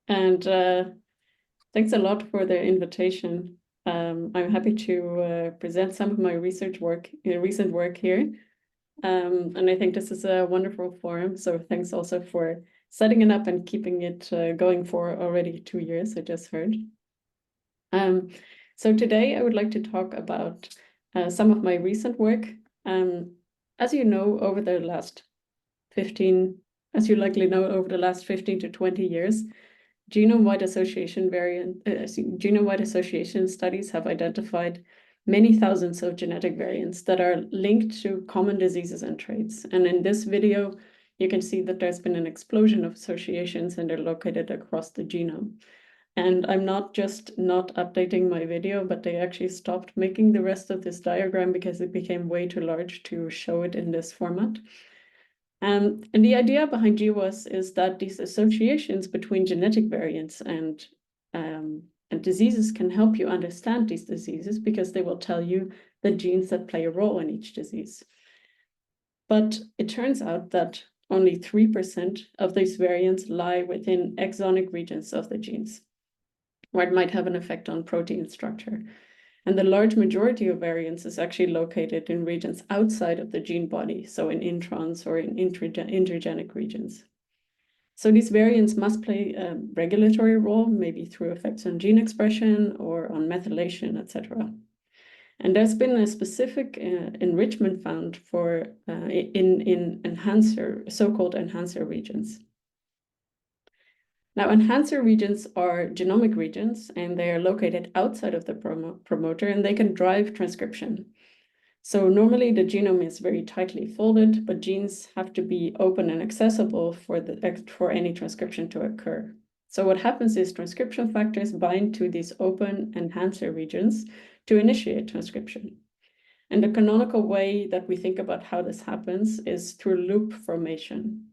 and thanks a lot for the invitation. I'm happy to present some of my recent work here. And I think this is a wonderful forum, so thanks also for setting it up and keeping it going for already 2 years, I just heard. So today I would like to talk about some of my recent work. As you know, over the last 15 to 20 years, genome-wide association studies have identified many thousands of genetic variants that are linked to common diseases and traits. And in this video, you can see that there's been an explosion of associations and they're located across the genome. And I'm not just not updating my video, but they actually stopped making the rest of this diagram because it became way too large to show it in this format. And the idea behind GWAS is that these associations between genetic variants and diseases can help you understand these diseases because they will tell you the genes that play a role in each disease. But it turns out that only 3% of these variants lie within exonic regions of the genes, where it might have an effect on protein structure. And the large majority of variants is actually located in regions outside of the gene body, so in introns or in intergenic regions. So these variants must play a regulatory role, maybe through effects on gene expression or on methylation, etc. And there's been a specific enrichment found for in so-called enhancer regions. Now, enhancer regions are genomic regions, and they are located outside of the promoter, and they can drive transcription. So normally the genome is very tightly folded, but genes have to be open and accessible for any transcription to occur. So what happens is transcription factors bind to these open enhancer regions to initiate transcription. And the canonical way that we think about how this happens is through loop formation,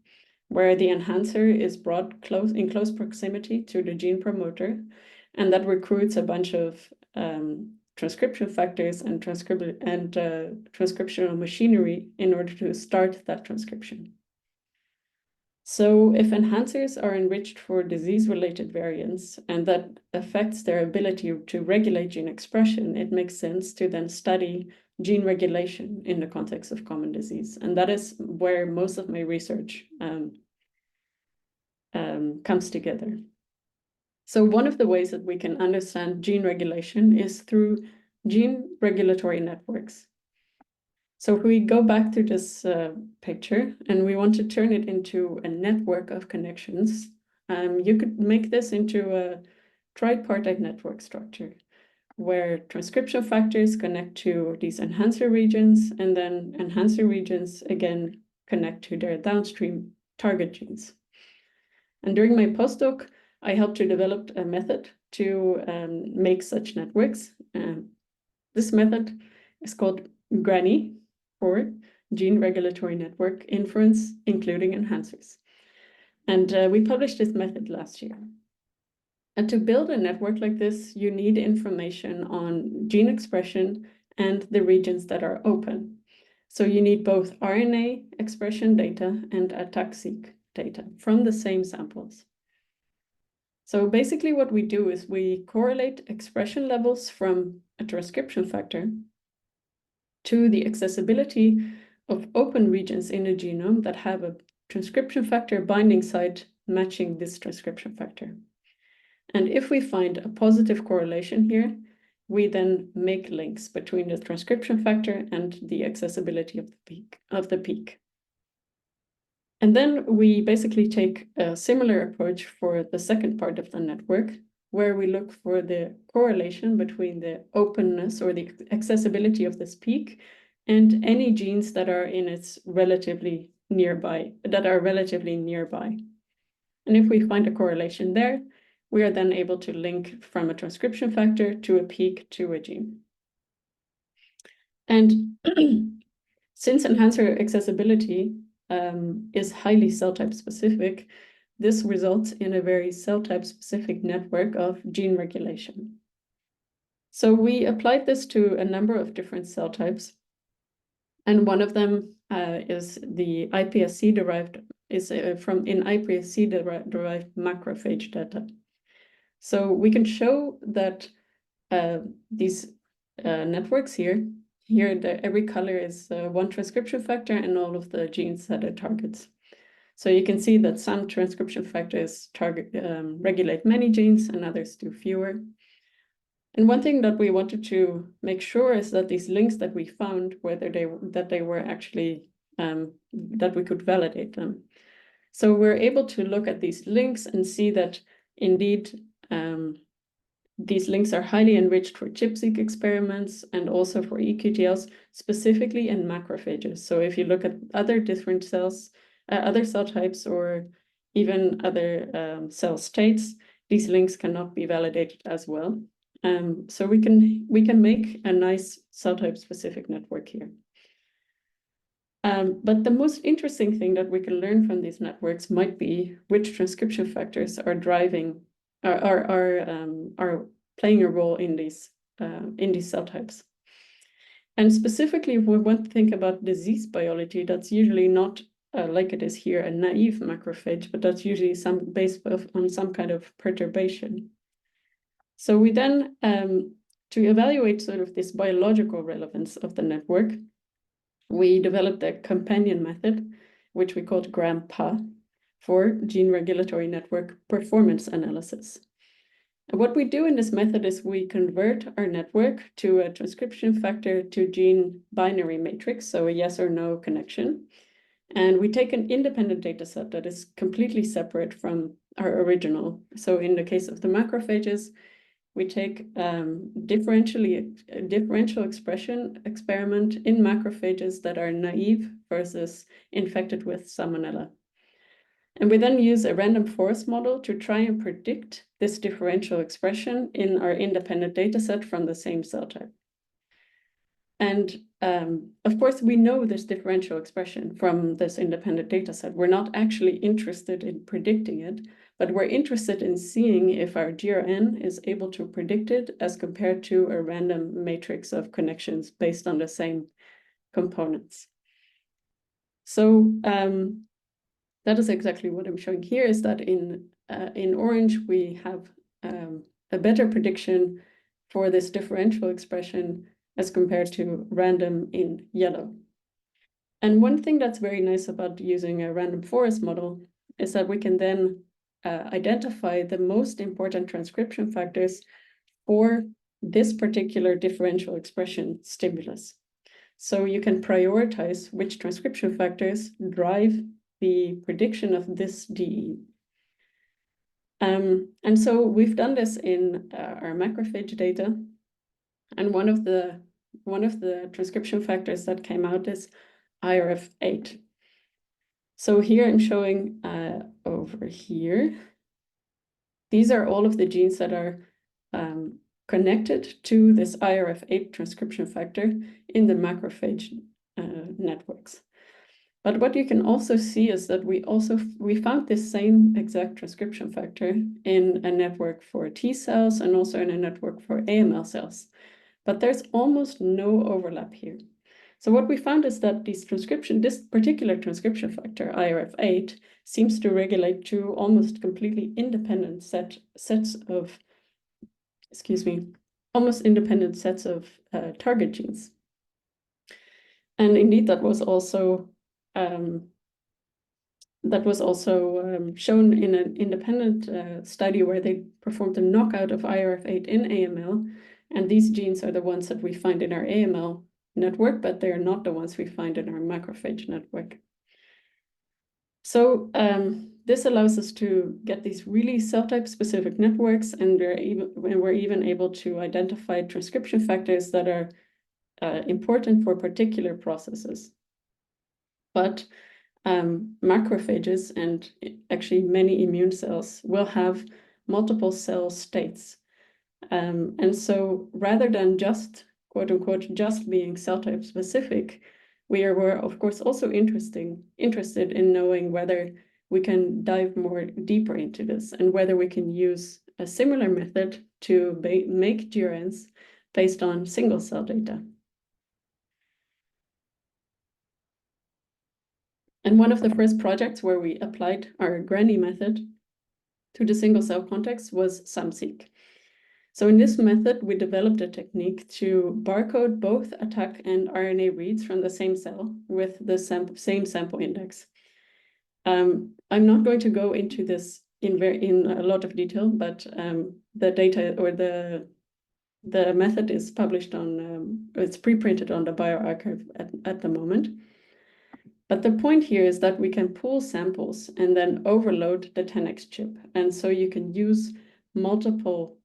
where the enhancer is brought in close proximity to the gene promoter, and that recruits a bunch of transcription factors and transcriptional machinery in order to start that transcription. So if enhancers are enriched for disease-related variants and that affects their ability to regulate gene expression, it makes sense to then study gene regulation in the context of common disease. And that is where most of my research comes together. So one of the ways that we can understand gene regulation is through gene regulatory networks. So if we go back to this picture and we want to turn it into a network of connections, you could make this into a tripartite network structure, where transcription factors connect to these enhancer regions, and then enhancer regions again connect to their downstream target genes. And during my postdoc, I helped to develop a method to make such networks. This method is called GRANIE, for Gene Regulatory Network Inference, including enhancers. And we published this method last year. And to build a network like this, you need information on gene expression and the regions that are open. So you need both RNA expression data and ATAC-seq data from the same samples. So basically what we do is we correlate expression levels from a transcription factor to the accessibility of open regions in the genome that have a transcription factor binding site matching this transcription factor. And if we find a positive correlation here, we then make links between the transcription factor and the accessibility of the peak. And then we basically take a similar approach for the second part of the network, where we look for the correlation between the openness or the accessibility of this peak and any genes that are relatively nearby. And if we find a correlation there, we are then able to link from a transcription factor to a peak to a gene. And since enhancer accessibility is highly cell type specific, this results in a very cell type specific network of gene regulation. So we applied this to a number of different cell types. And one of them is the iPSC derived macrophage data. So we can show that these networks here, every color is one transcription factor and all of the genes that it targets. So you can see that some transcription factors regulate many genes and others do fewer. And one thing that we wanted to make sure is that these links that we found, that they were actually, that we could validate them. So we're able to look at these links and see that indeed these links are highly enriched for ChIP-seq experiments and also for eQTLs, specifically in macrophages. So if you look at other different cells, other cell types, or even other cell states, these links cannot be validated as well. So we can make a nice cell type specific network here. But the most interesting thing that we can learn from these networks might be which transcription factors are driving, are playing a role in these cell types. And specifically, if we want to think about disease biology, that's usually not like it is here, a naive macrophage, but that's usually based on some kind of perturbation. So we then, to evaluate sort of this biological relevance of the network, we developed a companion method, which we called GRANPA, for gene regulatory network performance analysis. And what we do in this method is we convert our network to a transcription factor to gene binary matrix, so a yes or no connection. And we take an independent data set that is completely separate from our original. So in the case of the macrophages, we take differential expression experiment in macrophages that are naive versus infected with salmonella. And we then use a random forest model to try and predict this differential expression in our independent data set from the same cell type. And of course, we know this differential expression from this independent data set. We're not actually interested in predicting it, but we're interested in seeing if our GRN is able to predict it as compared to a random matrix of connections based on the same components. So that is exactly what I'm showing here, is that in orange, we have a better prediction for this differential expression as compared to random in yellow. And one thing that's very nice about using a random forest model is that we can then identify the most important transcription factors for this particular differential expression stimulus. So you can prioritize which transcription factors drive the prediction of this DE. And so we've done this in our macrophage data. And one of the transcription factors that came out is IRF8. So here I'm showing over here, these are all of the genes that are connected to this IRF8 transcription factor in the macrophage networks. But what you can also see is that we found this same exact transcription factor in a network for T cells and also in a network for AML cells. But there's almost no overlap here. So what we found is that this particular transcription factor, IRF8, seems to regulate two almost completely independent sets of target genes. And indeed, that was also shown in an independent study where they performed a knockout of IRF8 in AML. And these genes are the ones that we find in our AML network, but they're not the ones we find in our macrophage network. So this allows us to get these really cell type specific networks, and we're even able to identify transcription factors that are important for particular processes. But macrophages and actually many immune cells will have multiple cell states. And so rather than just, quote unquote, just being cell type specific, we were, of course, also interested in knowing whether we can dive more deeper into this and whether we can use a similar method to make GRNs based on single cell data. And one of the first projects where we applied our GRANIE method to the single cell context was SAM-seq. So in this method, we developed a technique to barcode both ATAC and RNA reads from the same cell with the same sample index. I'm not going to go into this in a lot of detail, but the data or the method is published on, it's pre-printed on the bioRxiv at the moment. But the point here is that we can pool samples and then overload the 10x chip. And so you can use multiple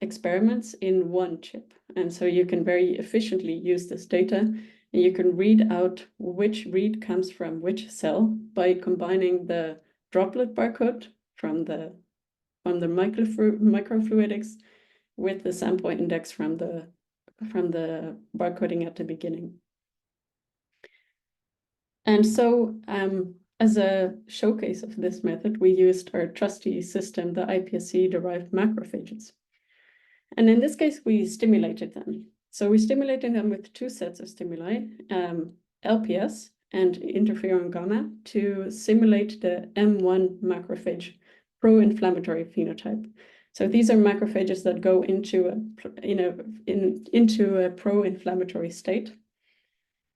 experiments in one chip. And so you can very efficiently use this data, and you can read out which read comes from which cell by combining the droplet barcode from the microfluidics with the sample index from the barcoding at the beginning. And so as a showcase of this method, we used our trusty system, the iPSC-derived macrophages. And in this case, we stimulated them. So we stimulated them with two sets of stimuli, LPS and interferon gamma, to simulate the M1 macrophage pro-inflammatory phenotype. So these are macrophages that go into a pro-inflammatory state.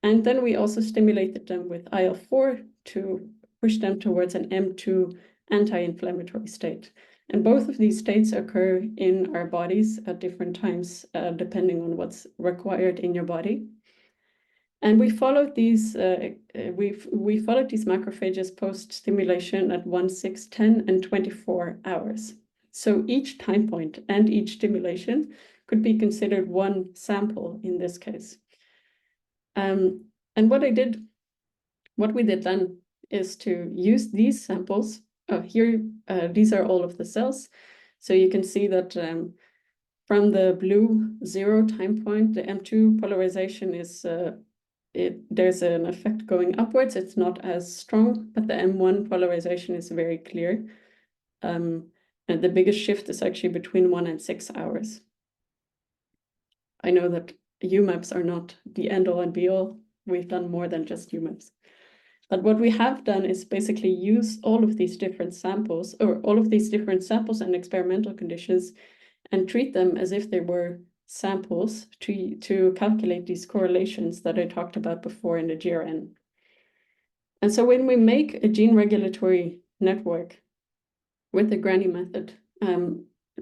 And then we also stimulated them with IL-4 to push them towards an M2 anti-inflammatory state. And both of these states occur in our bodies at different times, depending on what's required in your body. And we followed these we followed these macrophages post-stimulation at 1, 6, 10, and 24 hours. So each time point and each stimulation could be considered one sample in this case. And what we did then is to use these samples. Here, these are all of the cells. So you can see that from the blue 0 time point, the M2 polarization is, there's an effect going upwards. It's not as strong, but the M1 polarization is very clear. And the biggest shift is actually between 1 and 6 hours. I know that UMAPs are not the end-all and be-all. We've done more than just UMAPs. But what we have done is basically use all of these different samples, or all of these different samples and experimental conditions, and treat them as if they were samples to calculate these correlations that I talked about before in the GRN. And so when we make a gene regulatory network with the GRANIE method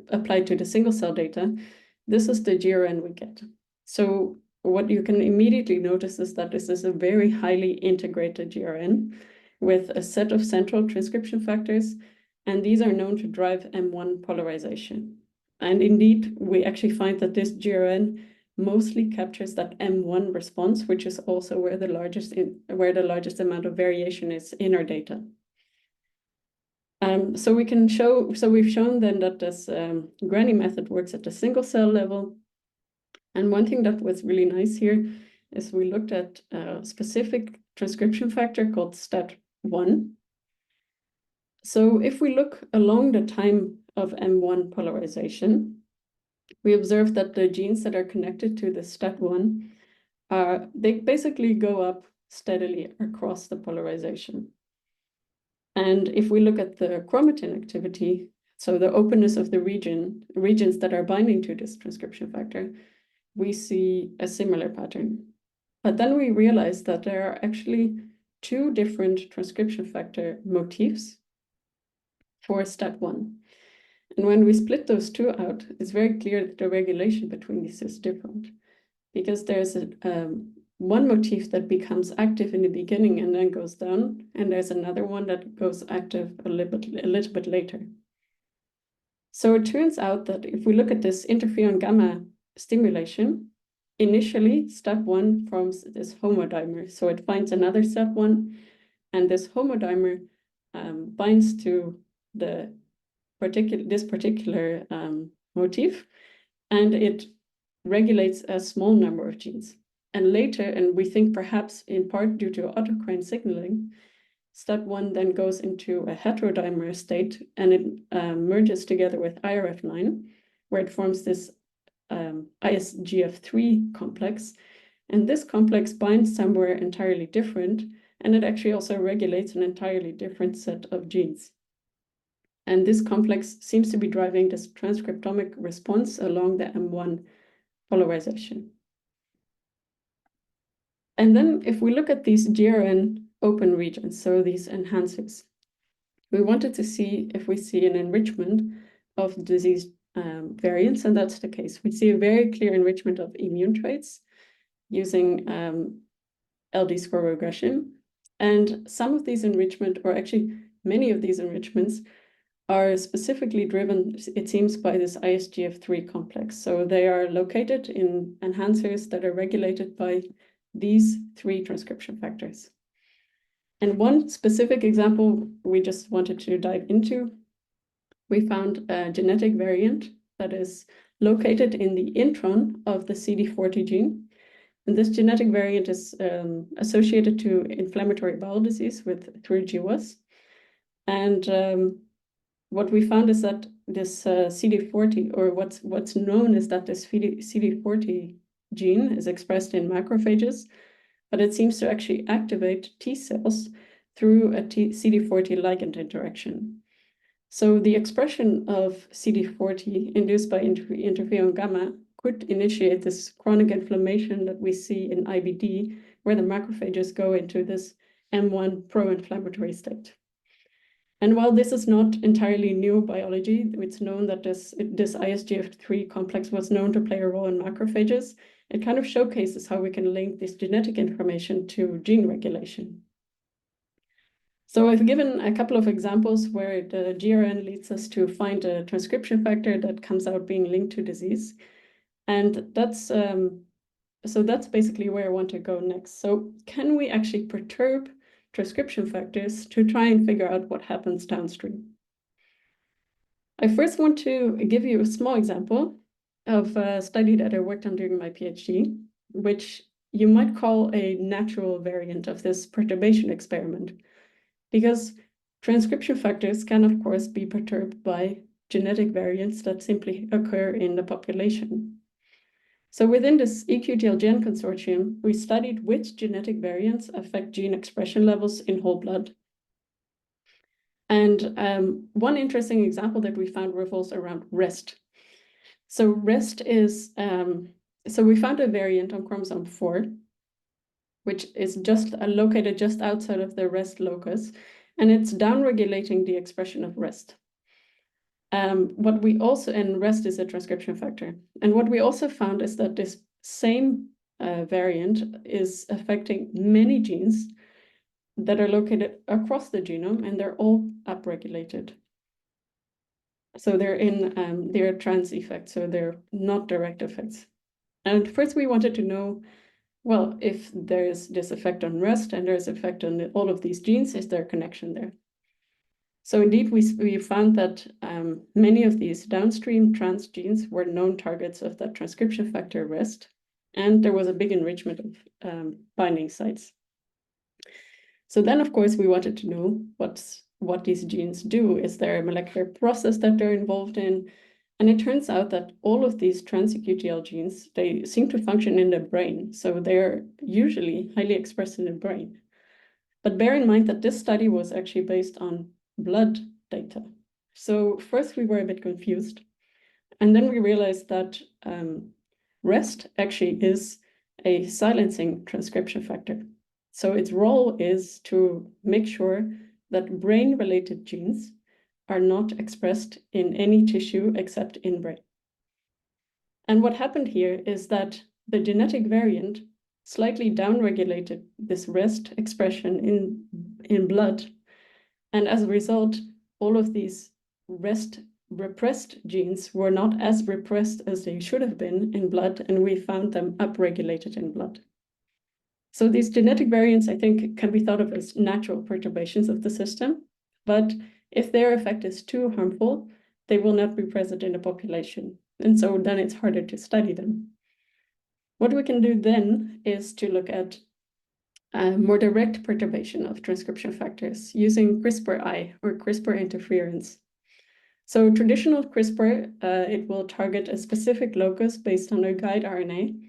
applied to the single cell data, this is the GRN we get. So what you can immediately notice is that this is a very highly integrated GRN with a set of central transcription factors, and these are known to drive M1 polarization. And indeed, we actually find that this GRN mostly captures that M1 response, which is also where the largest amount of variation is in our data. So we've shown then that this GRANIE method works at the single cell level. And one thing that was really nice here is we looked at a specific transcription factor called STAT1. So if we look along the time of M1 polarization, we observe that the genes that are connected to the STAT1, they basically go up steadily across the polarization. And if we look at the chromatin activity, so the openness of the regions that are binding to this transcription factor, we see a similar pattern. But then we realize that there are actually two different transcription factor motifs for STAT1. And when we split those two out, it's very clear that the regulation between these is different, because there's one motif that becomes active in the beginning and then goes down, and there's another one that goes active a little bit later. So it turns out that if we look at this interferon gamma stimulation, initially STAT1 forms this homodimer. So it finds another STAT1, and this homodimer binds to this particular motif, and it regulates a small number of genes. And later, and we think perhaps in part due to autocrine signaling, STAT1 then goes into a heterodimer state, and it merges together with IRF9, where it forms this ISGF3 complex. And this complex binds somewhere entirely different, and it actually also regulates an entirely different set of genes. And this complex seems to be driving this transcriptomic response along the M1 polarization. And then if we look at these GRN open regions, so these enhancers, we wanted to see if we see an enrichment of disease variants, and that's the case. We see a very clear enrichment of immune traits using LD score regression. And some of these enrichment, or actually many of these enrichments, are specifically driven, it seems, by this ISGF3 complex. So they are located in enhancers that are regulated by these 3 transcription factors. And one specific example we just wanted to dive into, we found a genetic variant that is located in the intron of the CD40 gene. And this genetic variant is associated to inflammatory bowel disease through GWAS. And what we found is that this CD40, or what's known is that this CD40 gene is expressed in macrophages, but it seems to actually activate T cells through a CD40 ligand interaction. So the expression of CD40 induced by interferon gamma could initiate this chronic inflammation that we see in IBD, where the macrophages go into this M1 pro-inflammatory state. And while this is not entirely new biology, it's known that this ISGF3 complex was known to play a role in macrophages. It kind of showcases how we can link this genetic information to gene regulation. So I've given a couple of examples where the GRN leads us to find a transcription factor that comes out being linked to disease. And that's basically where I want to go next. So can we actually perturb transcription factors to try and figure out what happens downstream? I first want to give you a small example of a study that I worked on during my PhD, which you might call a natural variant of this perturbation experiment, because transcription factors can, of course, be perturbed by genetic variants that simply occur in the population. So within this EQTLGen consortium, we studied which genetic variants affect gene expression levels in whole blood. And one interesting example that we found revolves around REST. So REST is, so we found a variant on chromosome 4, which is just located just outside of the REST locus, and it's downregulating the expression of REST. And REST is a transcription factor. And what we also found is that this same variant is affecting many genes that are located across the genome, and they're all upregulated. So they're trans effects, so they're not direct effects. And first we wanted to know, well, if there's this effect on REST and there's effect on all of these genes, is there a connection there? So indeed, we found that many of these downstream trans genes were known targets of that transcription factor REST, and there was a big enrichment of binding sites. So then, of course, we wanted to know what these genes do. Is there a molecular process that they're involved in? And it turns out that all of these trans-EQTL genes, they seem to function in the brain. So they're usually highly expressed in the brain. But bear in mind that this study was actually based on blood data. So first we were a bit confused. And then we realized that REST actually is a silencing transcription factor. So its role is to make sure that brain-related genes are not expressed in any tissue except in brain. And what happened here is that the genetic variant slightly downregulated this REST expression in blood. And as a result, all of these REST repressed genes were not as repressed as they should have been in blood, and we found them upregulated in blood. So these genetic variants, I think, can be thought of as natural perturbations of the system, but if their effect is too harmful, they will not be present in the population. And so then it's harder to study them. What we can do then is to look at more direct perturbation of transcription factors using CRISPRi, or CRISPR interference. So traditional CRISPR, it will target a specific locus based on a guide RNA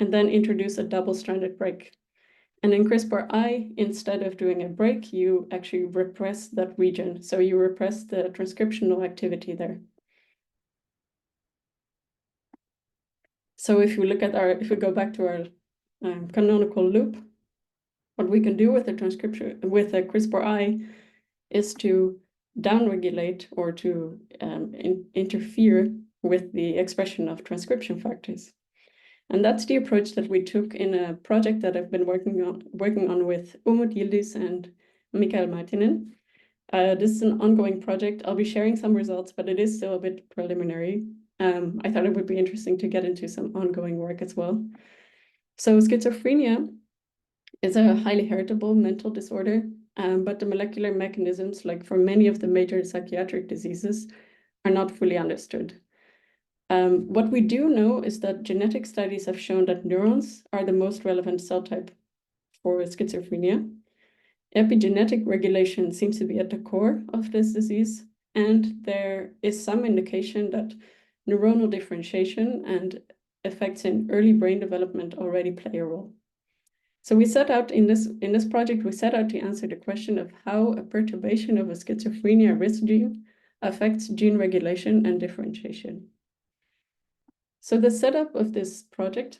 and then introduce a double-stranded break. And in CRISPRi, instead of doing a break, you actually repress that region. So you repress the transcriptional activity there. So if we look at if we go back to our canonical loop, what we can do with the transcription, with a CRISPRi, is to downregulate or to interfere with the expression of transcription factors. And that's the approach that we took in a project that I've been working on with Umut Yildiz and Mikael Martinen. This is an ongoing project. I'll be sharing some results, but it is still a bit preliminary. I thought it would be interesting to get into some ongoing work as well. So schizophrenia is a highly heritable mental disorder, but the molecular mechanisms, like for many of the major psychiatric diseases, are not fully understood. What we do know is that genetic studies have shown that neurons are the most relevant cell type for schizophrenia. Epigenetic regulation seems to be at the core of this disease, and there is some indication that neuronal differentiation and effects in early brain development already play a role. So we set out in this project, we set out to answer the question of how a perturbation of a schizophrenia risk gene affects gene regulation and differentiation. So the setup of this project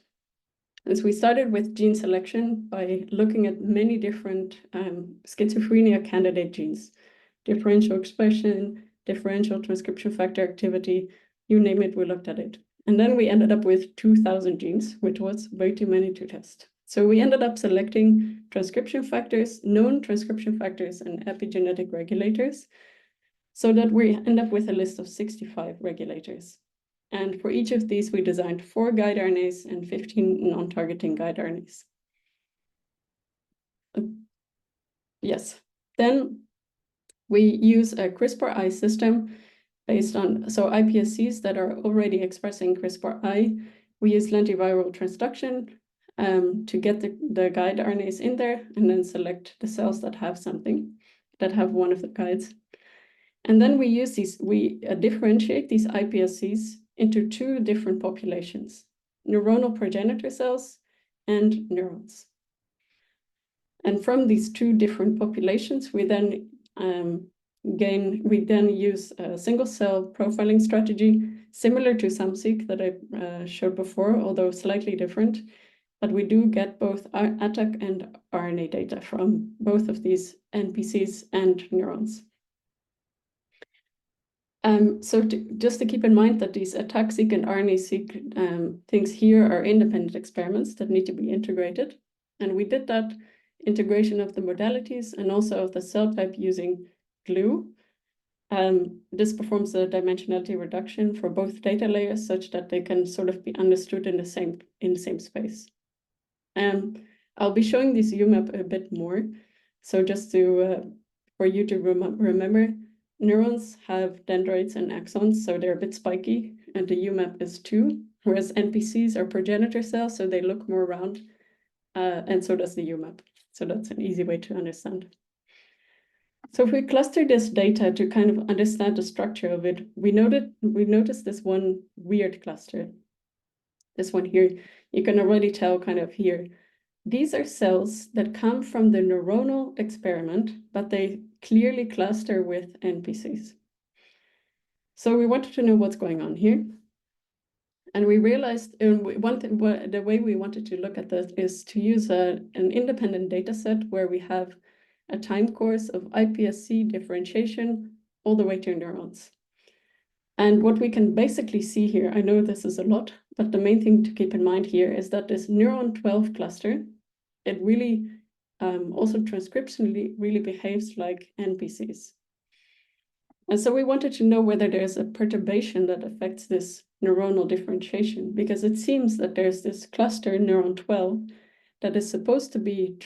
is we started with gene selection by looking at many different schizophrenia candidate genes, differential expression, differential transcription factor activity, you name it, we looked at it. And then we ended up with 2,000 genes, which was way too many to test. So we ended up selecting transcription factors, known transcription factors, and epigenetic regulators, so that we end up with a list of 65 regulators. And for each of these, we designed 4 guide RNAs and 15 non-targeting guide RNAs. Yes, then we use a CRISPRi system based on, so iPSCs that are already expressing CRISPRi. We use lentiviral transduction to get the guide RNAs in there and then select the cells that have something, that have one of the guides. And then we use we differentiate these iPSCs into 2 different populations, neuronal progenitor cells and neurons. And from these 2 different populations, we then use a single cell profiling strategy, similar to SAMseq that I showed before, although slightly different. But we do get both ATAC and RNA data from both of these NPCs and neurons. Just to keep in mind that these ATAC-seq and RNA-seq things here are independent experiments that need to be integrated. And we did that integration of the modalities and also of the cell type using GLUE. This performs the dimensionality reduction for both data layers such that they can sort of be understood in the same space. I'll be showing this UMAP a bit more. So just for you to remember, neurons have dendrites and axons, so they're a bit spiky, and the UMAP is 2, whereas NPCs are progenitor cells, so they look more round, and so does the UMAP. So that's an easy way to understand. So if we cluster this data to kind of understand the structure of it, we noticed this one weird cluster. This one here, you can already tell kind of here. These are cells that come from the neuronal experiment, but they clearly cluster with NPCs. So we wanted to know what's going on here. And we realized the way we wanted to look at this is to use an independent data set where we have a time course of iPSC differentiation all the way to neurons. And what we can basically see here, I know this is a lot, but the main thing to keep in mind here is that this neuron 12 cluster, it really also transcriptionally really behaves like NPCs. And so we wanted to know whether there's a perturbation that affects this neuronal differentiation, because it seems that there's this cluster neuron 12 that is supposed to be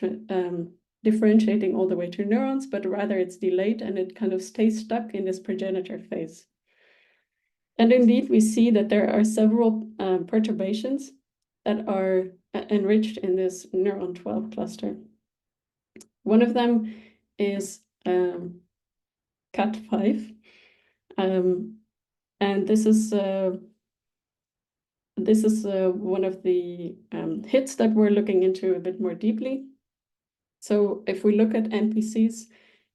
differentiating all the way to neurons, but rather it's delayed and it kind of stays stuck in this progenitor phase. And indeed, we see that there are several perturbations that are enriched in this neuron 12 cluster. One of them is CAT5, and this is one of the hits that we're looking into a bit more deeply. So if we look at NPCs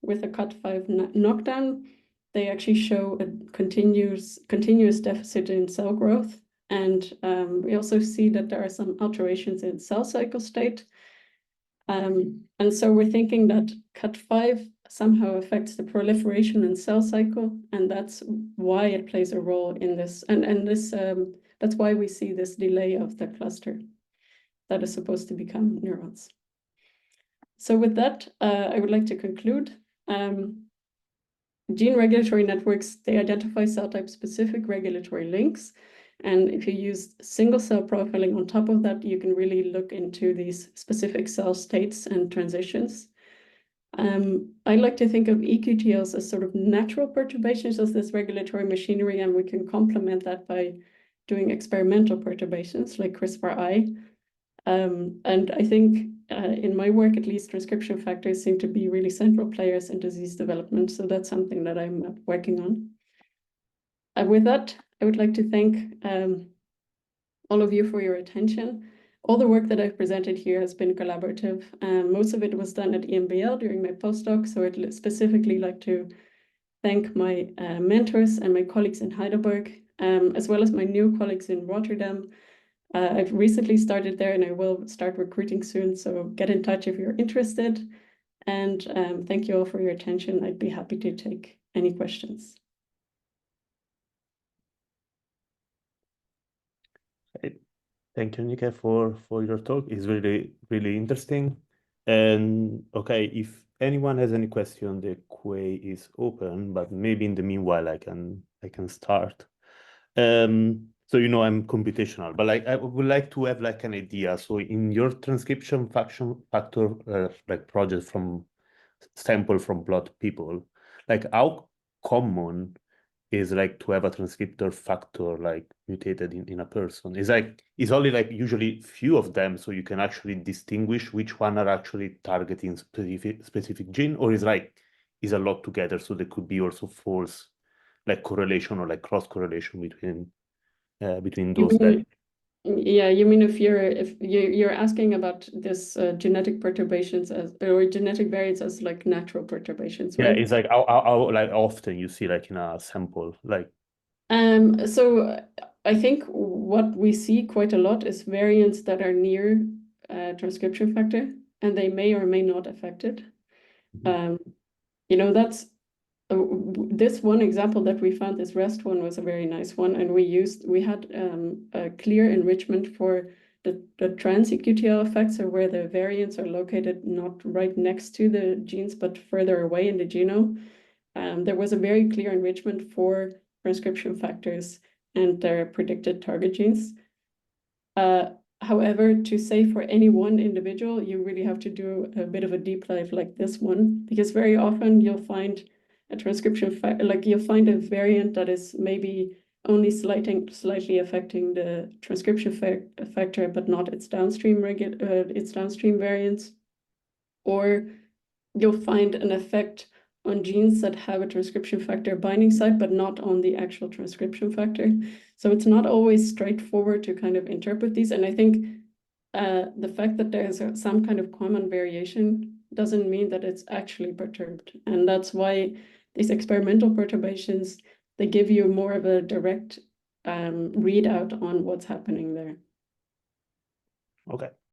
with a CUT5 knockdown, they actually show a continuous deficit in cell growth. And we also see that there are some alterations in cell cycle state. And so we're thinking that CUT5 somehow affects the proliferation and cell cycle, and that's why it plays a role in this. And this that's why we see this delay of the cluster that is supposed to become neurons. So with that, I would like to conclude. Gene regulatory networks, they identify cell type specific regulatory links. And if you use single cell profiling on top of that, you can really look into these specific cell states and transitions. I like to think of EQTLs as sort of natural perturbations of this regulatory machinery, and we can complement that by doing experimental perturbations like CRISPRi. And I think in my work, at least, transcription factors seem to be really central players in disease development. So that's something that I'm working on. With that, I would like to thank all of you for your attention. All the work that I've presented here has been collaborative. Most of it was done at EMBL during my postdoc. So I'd specifically like to thank my mentors and my colleagues in Heidelberg, as well as my new colleagues in Rotterdam. I've recently started there and I will start recruiting soon, so get in touch if you're interested. And thank you all for your attention. I'd be happy to take any questions. Thank you, Annique, for your talk. It's really, really interesting. And okay, if anyone has any question, the QA is open, but maybe in the meanwhile I can start. So I'm computational, but like I would like to have like an idea. So in your transcription factor like project from sample from blood people, like how common is like to have a transcriptor factor like mutated in a person? It's only like usually few of them, so you can actually distinguish which one are actually targeting specific gene, or is a lot together, so there could be also false like correlation or like cross correlation between those that. Yeah, you mean if you're asking about this genetic perturbations or genetic variants as like natural perturbations, Yeah, right? it's like how like often you see like in a sample like. So I think what we see quite a lot is variants that are near transcription factor, and they may or may not affect it. That's this one example that we found, this REST one, was a very nice one, and we had a clear enrichment for the trans-EQTL effects, or where the variants are located not right next to the genes but further away in the genome. There was a very clear enrichment for transcription factors and their predicted target genes. However, to say for any one individual, you really have to do a bit of a deep dive like this one, because very often you'll find a transcription like you'll find a variant that is maybe only slightly affecting the transcription factor, but not its downstream variants. Or you'll find an effect on genes that have a transcription factor binding site, but not on the actual transcription factor. So it's not always straightforward to kind of interpret these. And I think the fact that there's some kind of common variation doesn't mean that it's actually perturbed. And that's why these experimental perturbations, they give you more of a direct readout on what's happening there. Okay,